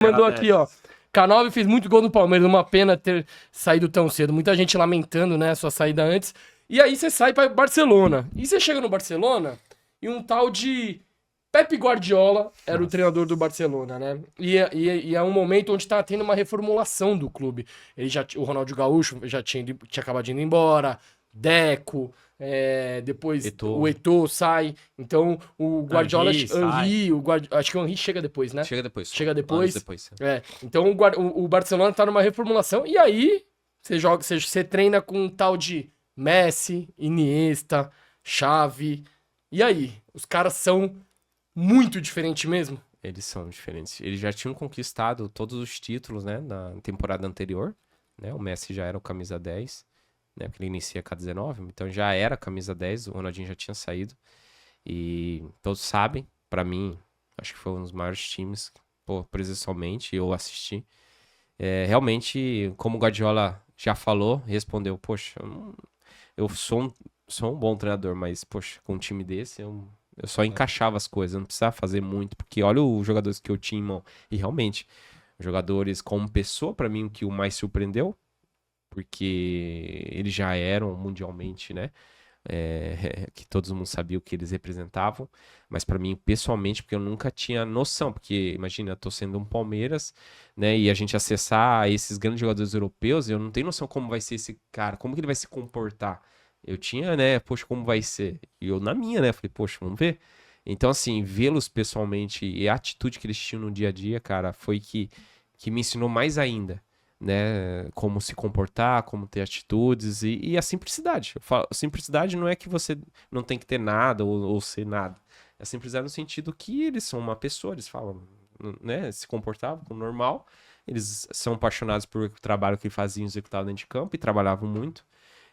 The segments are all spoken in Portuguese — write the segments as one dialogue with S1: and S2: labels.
S1: Mandou aqui, ó. K9 fez muito gol no Palmeiras, uma pena ter saído tão cedo. Muita gente lamentando, né, a sua saída antes. E aí você sai pra Barcelona. E você chega no Barcelona e um tal de Pepe Guardiola era o treinador do Barcelona, né? E é um momento onde tá tendo uma reformulação do clube. O Ronaldinho Gaúcho já tinha acabado de ir embora, Deco, depois
S2: Eto'o.
S1: o Eto'o sai. Então o Guardiola,
S3: Henry
S1: acho que o Henry chega depois, né?
S2: Chega depois.
S1: Chega depois.
S2: Anos depois.
S1: Então o Barcelona tá numa reformulação e aí você treina com um tal de Messi, Iniesta, Xavi. E aí? Os caras são muito diferentes mesmo?
S2: Eles são diferentes. Eles já tinham conquistado todos os títulos, né, na temporada anterior, né? O Messi já era o camisa 10, né, porque ele inicia com a 19, então já era camisa 10, o Ronaldinho já tinha saído. E todos sabem, pra mim, acho que foi um dos maiores times, presencialmente, eu assisti. Realmente, como o Guardiola já falou, respondeu, poxa, eu sou um bom treinador, mas, poxa, com um time desse, eu só encaixava as coisas, eu não precisava fazer muito, porque olha os jogadores que eu tinha em mão. E realmente, jogadores como pessoa, pra mim, o que o mais surpreendeu, porque eles já eram mundialmente, né? Que todo mundo sabia o que eles representavam, mas pra mim, pessoalmente, porque eu nunca tinha noção, porque imagina, eu tô sendo um Palmeiras, né? E a gente acessar esses grandes jogadores europeus, eu não tenho noção como vai ser esse cara, como que ele vai se comportar. Eu tinha, né, poxa, como vai ser? E eu na minha, né, falei, poxa, vamos ver. Então, assim, vê-los pessoalmente e a atitude que eles tinham no dia a dia, cara, foi que me ensinou mais ainda, né, como se comportar, como ter atitudes e a simplicidade. Eu falo, simplicidade não é que você não tem que ter nada ou ser nada. É simplicidade no sentido que eles são uma pessoa, eles falam, né, se comportavam como normal, eles são apaixonados por trabalho que faziam, executavam dentro de campo e trabalhavam muito.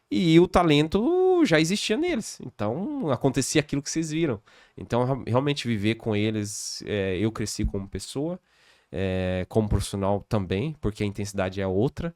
S2: E o talento já existia neles. Então, acontecia aquilo que vocês viram. Então, realmente viver com eles, eu cresci como pessoa, como profissional também, porque a intensidade é outra,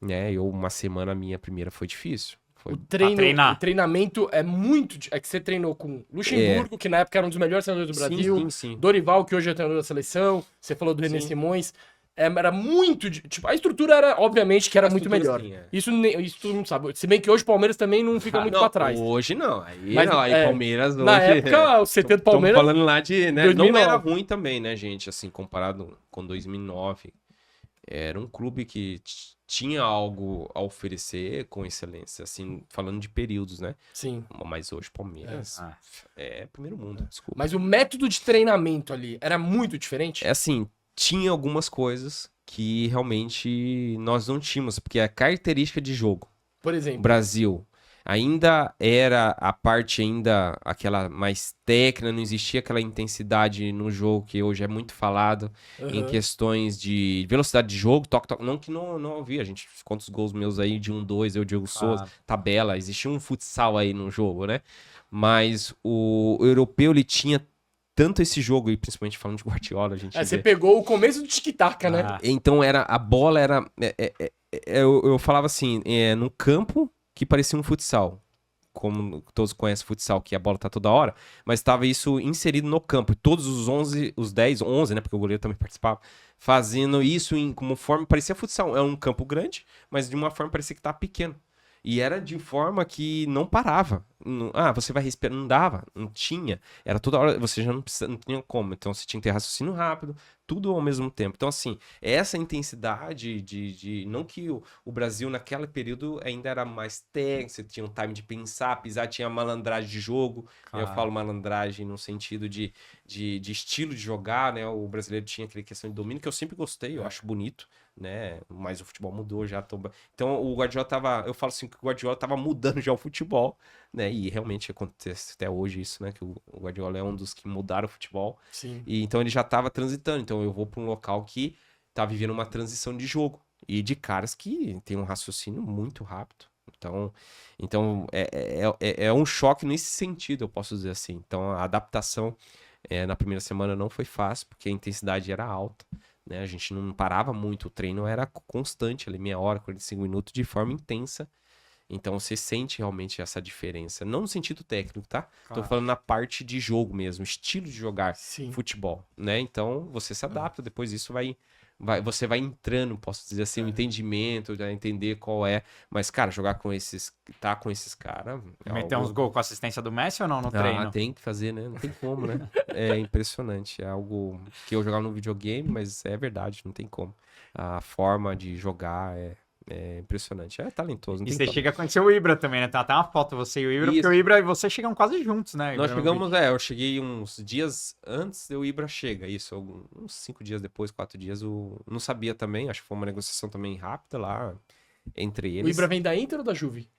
S2: né? Uma semana minha primeira foi difícil.
S1: O treinamento é muito... É que você treinou com Luxemburgo, que na época era um dos melhores treinadores do Brasil.
S2: Sim.
S1: Dorival, que hoje é treinador da seleção. Você falou do René Simões. Era muito... Tipo, a estrutura era, obviamente, que era muito melhor.
S2: Sim,
S1: isso todo mundo sabe. Se bem que hoje o Palmeiras também não fica muito pra trás.
S2: Hoje não. Aí,
S1: Mas,
S2: não, aí Palmeiras hoje...
S1: Na época, o CT do Palmeiras...
S2: Estamos falando lá de... Né,
S1: 2009.
S2: não era ruim também, né, gente? Assim, comparado com 2009. Era um clube que tinha algo a oferecer com excelência, assim, falando de períodos, né?
S1: Sim.
S2: Mas hoje, Palmeiras é primeiro mundo, desculpa.
S1: Mas o método de treinamento ali era muito diferente?
S2: Assim, tinha algumas coisas que realmente nós não tínhamos, porque é a característica de jogo.
S1: Por
S2: O
S1: exemplo.
S2: Brasil ainda era a parte aquela mais técnica, não existia aquela intensidade no jogo que hoje é muito falado em questões de velocidade de jogo, toque, não que não havia, a gente conta os gols meus aí de 1-2, eu, Diego Souza, tabela, existia um futsal aí no jogo, né? Mas o europeu, ele tinha tanto esse jogo, e principalmente falando de Guardiola, a gente
S1: você pegou o começo do tic-tac, né?
S2: Então a bola era... eu falava assim, no campo que parecia um futsal. Como todos conhecem futsal, que a bola tá toda hora, mas estava isso inserido no campo. Todos os 11, os 10, 11, né? Porque o goleiro também participava, fazendo isso como forma... Parecia futsal. É um campo grande, mas de uma forma parecia que tá pequeno. E era de forma que não parava. Você vai respirar. Não dava, não tinha. Era toda hora, você já não tinha como. Então você tinha que ter raciocínio rápido, tudo ao mesmo tempo. Então, assim, essa intensidade de não que o Brasil, naquele período, ainda era mais técnico, você tinha um time de pensar, pisar, tinha malandragem de jogo. Eu falo malandragem no sentido de estilo de jogar, né? O brasileiro tinha aquela questão de domínio, que eu sempre gostei, eu acho bonito, né? Mas o futebol mudou já. Então, o Guardiola eu falo assim, que o Guardiola tava mudando já o futebol, né? E realmente acontece até hoje isso, né? Que o Guardiola é um dos que mudaram o futebol.
S1: Sim.
S2: E então ele já tava transitando. Então eu vou para um local que tá vivendo uma transição de jogo. E de caras que tem um raciocínio muito rápido. Então é um choque nesse sentido, eu posso dizer assim. Então a adaptação na primeira semana não foi fácil, porque a intensidade era alta. Né? A gente não parava muito, o treino era constante, ali, meia hora, 45 minutos, de forma intensa. Então você sente realmente essa diferença. Não no sentido técnico, tá? Tô falando na parte de jogo mesmo, estilo de jogar futebol, né? Então você se adapta, depois isso vai você vai entrando, posso dizer assim, um entendimento, já entender qual é. Mas, cara, jogar com esses, tá com esses caras.
S3: Meter uns gols com assistência do Messi ou não no treino?
S2: Tem que fazer, né? Não tem como, né? É impressionante. É algo que eu jogava no videogame, mas é verdade, não tem como. A forma de jogar é impressionante. É talentoso. Não
S3: E
S2: tem
S3: você
S2: como.
S3: chega a conhecer o Ibra também, né? Tem até uma foto, você e o Ibra, porque
S2: Isso.
S3: o Ibra e você chegam quase juntos, né?
S2: Nós
S3: Ibrahimovic?
S2: chegamos, eu cheguei uns dias antes do Ibra chega, isso, uns 5 dias depois, 4 dias, eu não sabia também, acho que foi uma negociação também rápida lá entre
S1: O
S2: eles.
S1: Ibra vem da Inter ou da Juve?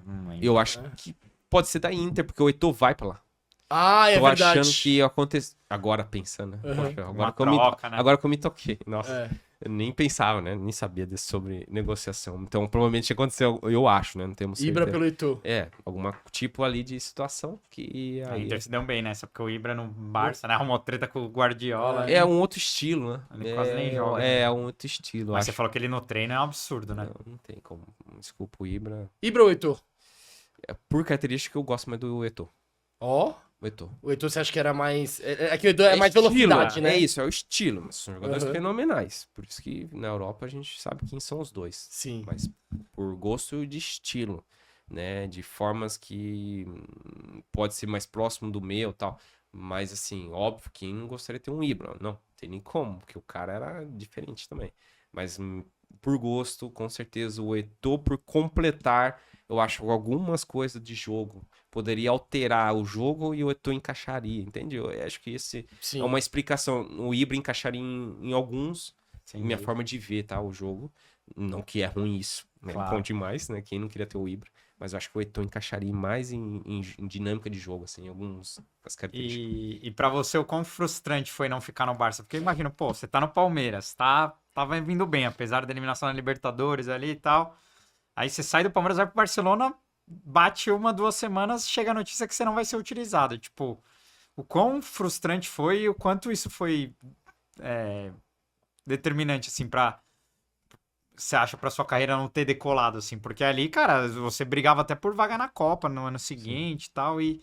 S3: Não lembro.
S2: Eu acho que pode ser da Inter, porque o Eto'o vai pra lá.
S1: Ah, é
S2: Tô
S1: verdade.
S2: achando que acontece. Agora pensando, né?
S1: Uhum.
S2: Poxa,
S3: Uma troca, né?
S2: agora que eu me toquei. Nossa,
S1: É.
S2: eu nem pensava, né? Nem sabia sobre negociação. Então, provavelmente aconteceu, eu acho, né? Não temos
S1: Ibra
S2: certeza.
S1: pelo Eto'o.
S2: Algum tipo ali de situação que
S3: A
S2: aí
S3: Inter se deu bem nessa, porque o Ibra no Barça, né? Arrumou treta com o Guardiola.
S2: é um outro estilo, né?
S3: Ele quase nem joga, né?
S2: É um outro estilo,
S3: Mas
S2: acho.
S3: você falou que ele no treino é um absurdo, né?
S2: Não tem como. Desculpa, o Ibra.
S1: Ibra ou Eto'o?
S2: Por característica, eu gosto mais do Eto'o.
S1: Ó.
S2: O Eto'o.
S1: O Eto'o você acha que era mais... É que o Eto'o é mais velocidade, né?
S2: É isso, é o estilo. Mas são jogadores
S1: Uhum.
S2: fenomenais. Por isso que na Europa a gente sabe quem são os dois.
S1: Sim.
S2: Mas por gosto de estilo, né? De formas que pode ser mais próximo do meu e tal. Mas assim, óbvio, quem não gostaria de ter um Ibra? Não tem nem como, porque o cara era diferente também. Mas por gosto, com certeza, o Eto'o por completar, eu acho que algumas coisas de jogo poderia alterar o jogo e o Eto'o encaixaria, entende? Eu acho que esse
S1: Sim.
S2: é uma explicação. O Ibra encaixaria em alguns,
S3: Sem
S2: minha
S3: dúvida.
S2: forma de ver, tá? O jogo. Não que é ruim isso, né?
S3: Claro.
S2: Bom demais, né? Quem não queria ter o Ibra. Mas eu acho que o Eto'o encaixaria mais em dinâmica de jogo, assim, em algumas das características.
S3: E pra você, o quão frustrante foi não ficar no Barça? Porque eu imagino, pô, você tá no Palmeiras, tava vindo bem, apesar da eliminação na Libertadores ali e tal. Aí você sai do Palmeiras, vai pro Barcelona, bate 1, 2 semanas, chega a notícia que você não vai ser utilizado. Tipo, o quão frustrante foi e o quanto isso foi determinante, assim, você acha pra sua carreira não ter decolado, assim? Porque ali, cara, você brigava até por vaga na Copa no ano seguinte e tal, e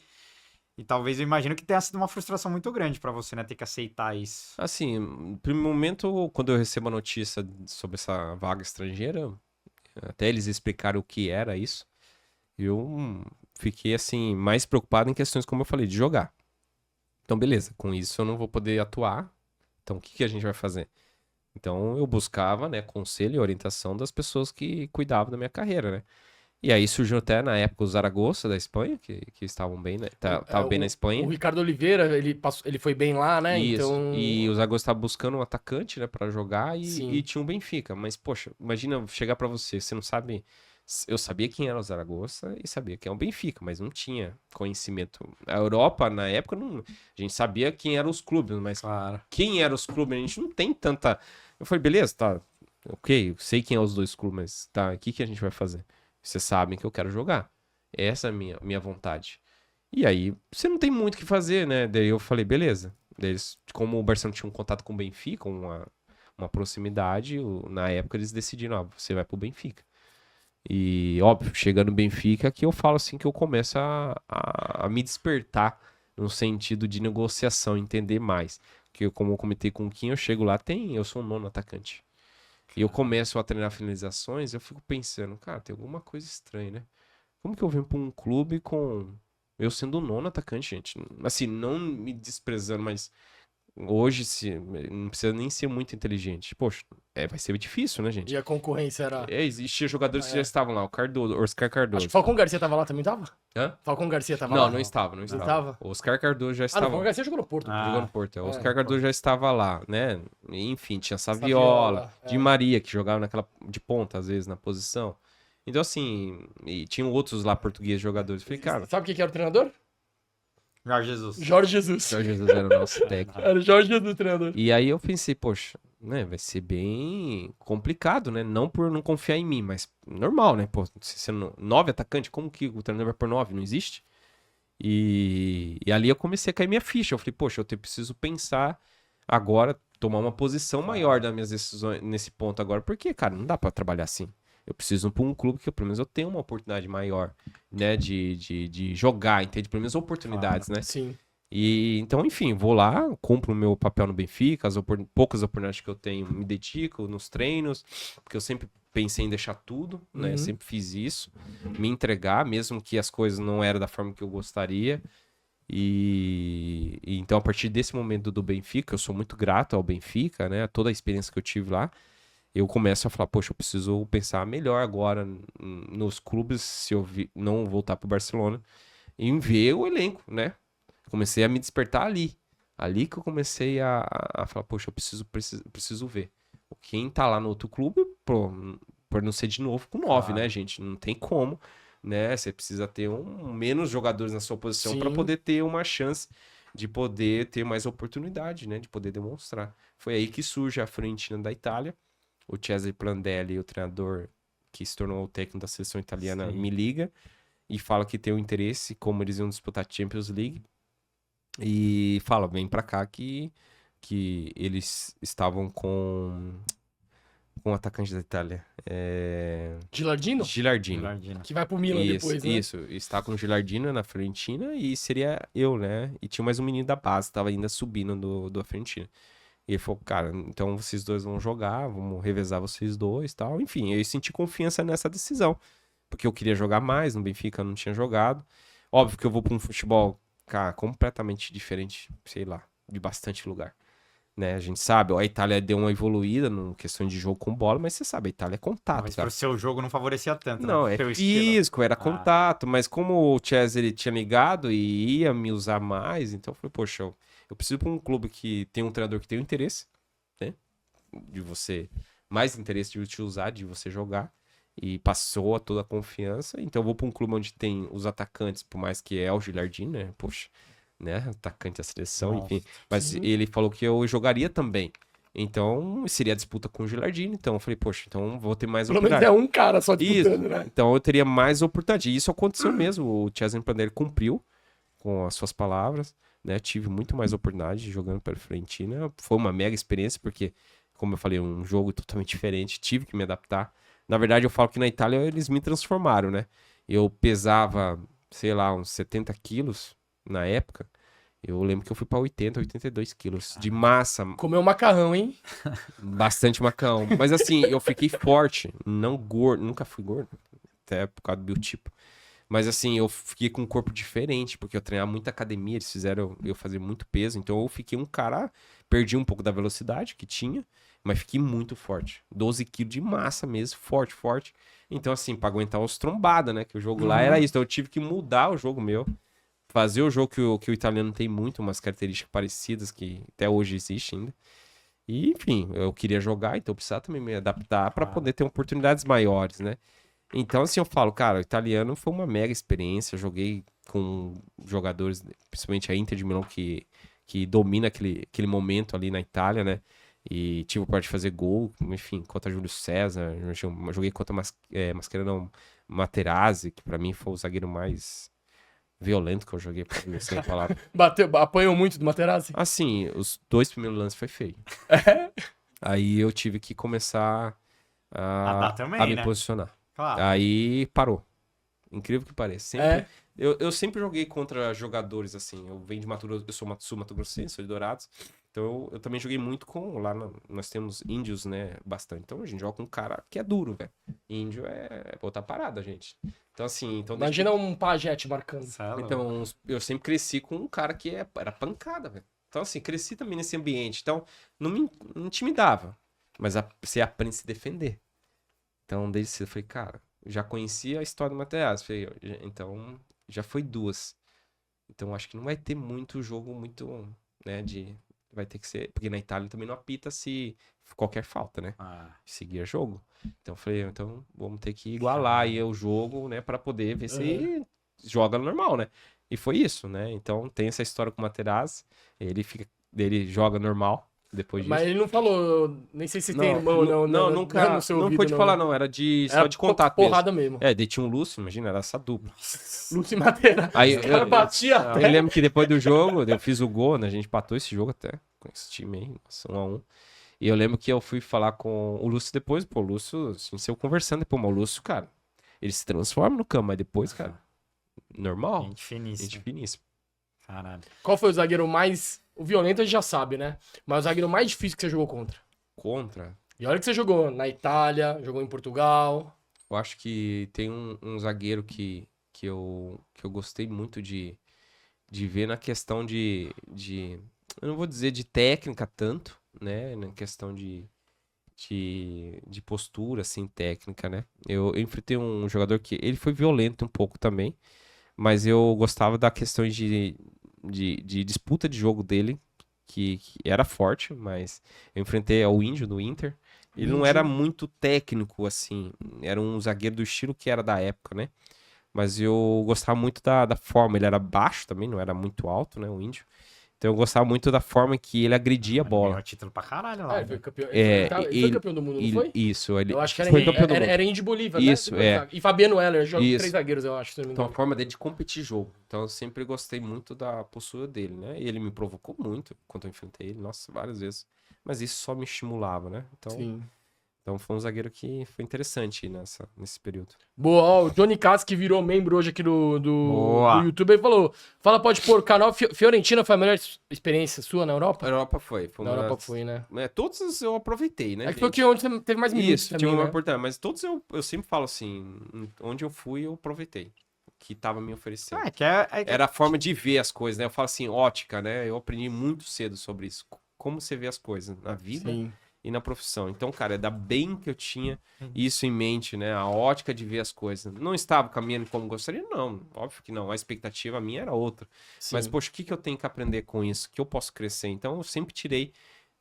S3: talvez eu imagino que tenha sido uma frustração muito grande pra você, né? Ter que aceitar isso.
S2: Assim, no primeiro momento, quando eu recebo a notícia sobre essa vaga estrangeira, até eles explicaram o que era isso, eu fiquei, assim, mais preocupado em questões, como eu falei, de jogar. Então, beleza, com isso eu não vou poder atuar, então o que a gente vai fazer? Então, eu buscava, né, conselho e orientação das pessoas que cuidavam da minha carreira, né? E aí surgiu até na época o Zaragoza da Espanha, que estavam bem, né? Tava bem na Espanha.
S1: O Ricardo Oliveira, ele foi bem lá, né?
S2: Isso.
S1: Então...
S2: E o Zaragoza estava buscando um atacante, né, pra jogar
S1: Sim.
S2: e tinha o Benfica. Mas, poxa, imagina chegar pra você não sabe. Eu sabia quem era o Zaragoza e sabia quem é o Benfica, mas não tinha conhecimento. A Europa, na época, a gente sabia quem eram os clubes, mas
S3: Claro.
S2: quem eram os clubes, a gente não tem tanta. Eu falei, beleza, tá, ok, eu sei quem é os dois clubes, mas tá, o que a gente vai fazer? Vocês sabem que eu quero jogar. Essa é a minha vontade. E aí, você não tem muito o que fazer, né? Daí eu falei, beleza. Daí como o Barcelona tinha um contato com o Benfica, uma proximidade, na época eles decidiram, ó, você vai pro Benfica. E, óbvio, chegando no Benfica, que eu falo assim que eu começo a me despertar no sentido de negociação, entender mais. Porque, como eu comentei com o Kim, eu chego lá, eu sou um nono atacante. E eu começo a treinar finalizações, eu fico pensando, cara, tem alguma coisa estranha, né? Como que eu venho pra um clube com eu sendo o nono atacante, gente? Assim, não me desprezando, mas hoje não precisa nem ser muito inteligente. Poxa, vai ser difícil, né, gente?
S1: E a concorrência era...
S2: Existia jogadores que já estavam lá, o Oscar Cardoso.
S1: Acho que o Falcão Garcia tava lá também, tava?
S2: Hã?
S1: Falcão Garcia tava lá?
S2: Não estava.
S1: estava?
S2: O Oscar Cardoso já
S1: Ah, não, o
S2: estava.
S1: Falcão Garcia jogou no Porto.
S3: Ah.
S2: Jogou no Porto. O
S1: É,
S2: Oscar Cardoso já estava lá, né? Enfim, tinha
S1: Saviola,
S2: Saviola, Di Maria, que jogava naquela de ponta, às vezes, na posição. Então, assim, e tinham outros lá portugueses jogadores. Falei, cara,
S1: Sabe quem que era o treinador?
S3: Jorge Jesus.
S1: Jorge Jesus.
S2: Jorge Jesus era o nosso técnico.
S1: Era o Jorge Jesus o treinador.
S2: E aí eu pensei, poxa, né, vai ser bem complicado, né? Não por não confiar em mim, mas normal, né? Pô, se você 9 atacante, como que o treinador vai por 9? Não existe. E ali eu comecei a cair minha ficha. Eu falei, poxa, eu preciso pensar agora, tomar uma posição maior das minhas decisões nesse ponto agora, porque, cara, não dá pra trabalhar assim. Eu preciso ir pra um clube que pelo menos eu tenha uma oportunidade maior, né, de jogar, entende? Pelo menos oportunidades, né?
S1: Sim.
S2: E então, enfim, vou lá, cumpro o meu papel no Benfica, poucas oportunidades que eu tenho, me dedico nos treinos, porque eu sempre pensei em deixar tudo, né?
S1: Uhum.
S2: Sempre fiz isso, me entregar, mesmo que as coisas não eram da forma que eu gostaria. E então, a partir desse momento do Benfica, eu sou muito grato ao Benfica, né? Toda a experiência que eu tive lá, eu começo a falar, poxa, eu preciso pensar melhor agora nos clubes, se eu não voltar para o Barcelona, em ver o elenco, né? Comecei a me despertar ali. Ali que eu comecei a falar, poxa, eu preciso ver. Quem tá lá no outro clube, pô, por não ser de novo com 9,
S3: Claro.
S2: né, gente? Não tem como, né? Você precisa ter menos jogadores na sua posição para
S1: Sim.
S2: poder ter uma chance de poder ter mais oportunidade, né? De poder demonstrar. Foi aí que surge a Fiorentina da Itália. O Cesare Prandelli, o treinador que se tornou o técnico da seleção italiana,
S3: Sim.
S2: me liga e fala que tem um interesse, como eles iam disputar a Champions League. E fala, vem pra cá que eles estavam com o atacante da Itália.
S1: Gilardino?
S2: Gilardino.
S3: Gilardino.
S1: Que vai pro Milan depois, né?
S2: Isso. Está com o Gilardino na Fiorentina e seria eu, né? E tinha mais um menino da base, tava ainda subindo do Fiorentina. E ele falou, cara, então vocês dois vão jogar, vamos revezar vocês dois e tal. Enfim, eu senti confiança nessa decisão. Porque eu queria jogar mais, no Benfica eu não tinha jogado. Óbvio que eu vou pra um futebol, cara, completamente diferente, sei lá, de bastante lugar. Né? A gente sabe, a Itália deu uma evoluída na questão de jogo com bola, mas você sabe, a Itália é contato,
S3: Mas
S2: cara.
S3: pro seu jogo não favorecia tanto,
S2: Não,
S3: né?
S2: é
S3: Teu estilo.
S2: físico, era
S3: Ah.
S2: contato, mas como o Cesare tinha ligado e ia me usar mais, então eu falei, poxa, eu preciso para um clube que tem um treinador que tem um interesse, né? De você, mais interesse de te usar, de você jogar, e passou a toda a confiança, então eu vou para um clube onde tem os atacantes, por mais que é o Gilardino, né? Poxa, né? Atacante da seleção,
S3: Nossa.
S2: enfim. Mas
S1: Sim.
S2: ele falou que eu jogaria também. Então, seria a disputa com o Gilardino. Então, eu falei, poxa, então vou ter mais
S1: Pelo menos
S2: oportunidade.
S1: é um cara só
S2: Isso.
S1: disputando, né?
S2: Então, eu teria mais oportunidade. E isso aconteceu mesmo. O Cesare Prandelli cumpriu com as suas palavras, né? Tive muito mais oportunidade jogando pela Fiorentina. Foi uma mega experiência, porque, como eu falei, um jogo totalmente diferente. Tive que me adaptar. Na verdade, eu falo que na Itália eles me transformaram, né? Eu pesava, sei lá, uns 70 quilos na época. Eu lembro que eu fui pra 80, 82 quilos de massa,
S1: Comeu macarrão, hein?
S2: bastante macão. Mas assim, eu fiquei forte, não gordo, nunca fui gordo, até por causa do biotipo. Mas assim, eu fiquei com um corpo diferente, porque eu treinava muita academia, eles fizeram eu fazer muito peso, então eu fiquei um cara, perdi um pouco da velocidade que tinha, mas fiquei muito forte. 12 quilos de massa mesmo, forte, forte. Então assim, pra aguentar os trombadas, né, que o jogo lá era isso, então eu tive que mudar o jogo meu. Fazer o jogo que o italiano tem muito, umas características parecidas que até hoje existe ainda. E, enfim, eu queria jogar, então eu precisava também me adaptar para poder ter oportunidades maiores, né? Então, assim, eu falo, cara, o italiano foi uma mega experiência. Eu joguei com jogadores, principalmente a Inter de Milão, que domina aquele momento ali na Itália, né? E tive a oportunidade de fazer gol, enfim, contra Júlio César. Eu joguei contra Mascherano Materazzi, que para mim foi o zagueiro mais violento que eu joguei, pra não sei a palavra.
S1: Apanhou muito do Materazzi?
S2: Assim, os 2 primeiros lances foi feio. Aí eu tive que começar
S3: A dar também,
S2: a me
S3: né?
S2: posicionar.
S3: Claro.
S2: Aí parou. Incrível que pareça. Sempre,
S1: É.
S2: eu sempre joguei contra jogadores assim. Eu venho de Mato Grosso, eu sou Mato Grossense, sou de Dourados. Então eu também joguei muito com. Lá nós temos índios, né? Bastante. Então a gente joga com um cara que é duro, velho. Índio é outra parada, gente. Então assim. Então,
S1: Imagina um pajete marcando.
S3: Isso é louco.
S2: então, eu sempre cresci com um cara que era pancada, velho. Então, assim, cresci também nesse ambiente. Então, não me intimidava. Mas você aprende a se defender. Então, desde cedo, eu falei, cara, já conhecia a história do Mateus. Então, já foi 2. Então, acho que não vai ter muito jogo, muito, né, vai ter que ser... Porque na Itália também não apita se qualquer falta, né?
S3: Ah,
S2: Seguir jogo. Então, eu falei, então, vamos ter que igualar aí o jogo, né, pra poder ver se joga normal, né? E foi isso, né? Então, tem essa história com o Materazzi. Ele joga normal depois disso.
S1: Mas ele não falou, nem sei se tem irmão ou não.
S2: Nunca,
S1: no seu
S2: não
S1: ouvido,
S2: pode falar, não. Era só de contato mesmo.
S1: porrada mesmo.
S2: Daí tinha um Lúcio, imagina, era essa dupla.
S1: Lúcio e Materazzi.
S2: Aí
S1: O cara batia
S2: eu
S1: até.
S2: lembro que depois do jogo, eu fiz o gol, né? A gente empatou esse jogo até, com esse time aí, nossa, 1-1. E eu lembro que eu fui falar com o Lúcio depois, pô, o Lúcio, assim, saiu conversando, depois, mas o Lúcio, cara, ele se transforma no campo, mas depois, cara, normal,
S3: gente finíssima.
S2: gente finíssima.
S3: Caralho.
S1: Qual foi o zagueiro mais... O violento a gente já sabe, né? Mas o zagueiro mais difícil que você jogou contra?
S2: Contra?
S1: E olha que você jogou na Itália, jogou em Portugal.
S2: Eu acho que tem um zagueiro que eu gostei muito de ver na questão eu não vou dizer de técnica tanto, né? Na questão de postura, assim, técnica, né? Eu enfrentei um jogador que ele foi violento um pouco também, mas eu gostava da questão de disputa de jogo dele, que era forte, mas eu enfrentei o Índio do Inter. Ele não era muito técnico, assim, era um zagueiro do estilo que era da época, né? Mas eu gostava muito da forma, ele era baixo também, não era muito alto, né, o Índio. Então eu gostava muito da forma que ele agredia a bola.
S3: Ganhou título pra caralho lá.
S1: Ele foi
S3: né?
S1: campeão, ele foi campeão do mundo, não foi?
S2: Isso, ele
S1: Eu acho que era,
S2: foi campeão do mundo.
S1: era Índio Bolívar,
S2: Isso,
S1: né? E Fabiano Heller, jogou
S2: Isso.
S1: 3 zagueiros, eu acho, se não me
S2: Então a
S1: engano.
S2: forma dele de competir jogo. Então eu sempre gostei muito da postura dele, né? E ele me provocou muito quando eu enfrentei ele, nossa, várias vezes. Mas isso só me estimulava, né? Então foi um zagueiro que foi interessante nesse período.
S1: Boa, ó, o Johnny Cass, que virou membro hoje aqui do YouTube, ele falou, pode pôr, canal Fiorentina foi a melhor experiência sua na Europa?
S2: A Europa foi.
S1: Na Europa foi, né?
S2: Todos eu aproveitei, né?
S1: É que foi que onde você teve mais minutos
S2: Isso,
S1: também,
S2: tinha uma
S1: né?
S2: oportunidade. Mas todos eu sempre falo assim, onde eu fui, eu aproveitei. O que tava me oferecendo. Era a forma de ver as coisas, né? Eu falo assim, ótica, né? Eu aprendi muito cedo sobre isso. Como você vê as coisas na vida
S1: Sim.
S2: e na profissão. Então, cara, ainda bem que eu tinha isso em mente, né? A ótica de ver as coisas. Não estava caminhando como gostaria? Não, óbvio que não. A expectativa minha era outra.
S1: Sim.
S2: Mas, poxa, o que eu tenho que aprender com isso? Que eu posso crescer? Então, eu sempre tirei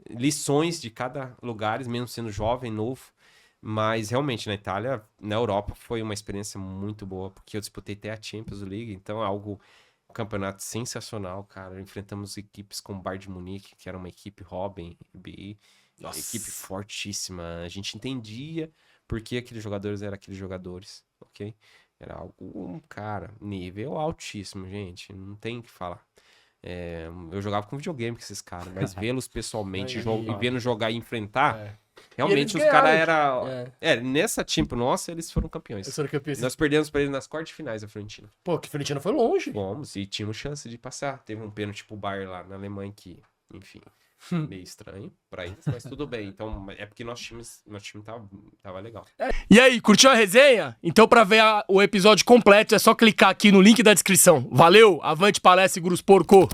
S2: lições de cada lugar, mesmo sendo jovem, novo. Mas, realmente, na Itália, na Europa, foi uma experiência muito boa, porque eu disputei até a Champions League, então é algo... Um campeonato sensacional, cara. Enfrentamos equipes como o Bayern de Munique, que era uma equipe Robben, RBI, equipe fortíssima. A gente entendia por que aqueles jogadores eram aqueles jogadores, ok? Era algo, cara, nível altíssimo, gente. Não tem o que falar. Eu jogava com videogame com esses caras, mas vê-los pessoalmente e vendo jogar e enfrentar, realmente os caras eram... nessa Champions nossa, eles foram campeões. Nós perdemos pra eles nas quartas de finais da Fiorentina.
S1: Pô, que Fiorentina foi longe.
S2: Fomos e tínhamos chance de passar. Teve um pênalti pro Bayern lá na Alemanha que, enfim, meio estranho pra eles, mas tudo bem. Então, é porque nosso time tava legal.
S1: E aí, curtiu a resenha? Então, pra ver o episódio completo, é só clicar aqui no link da descrição. Valeu, avante palestra e Gurus Porco!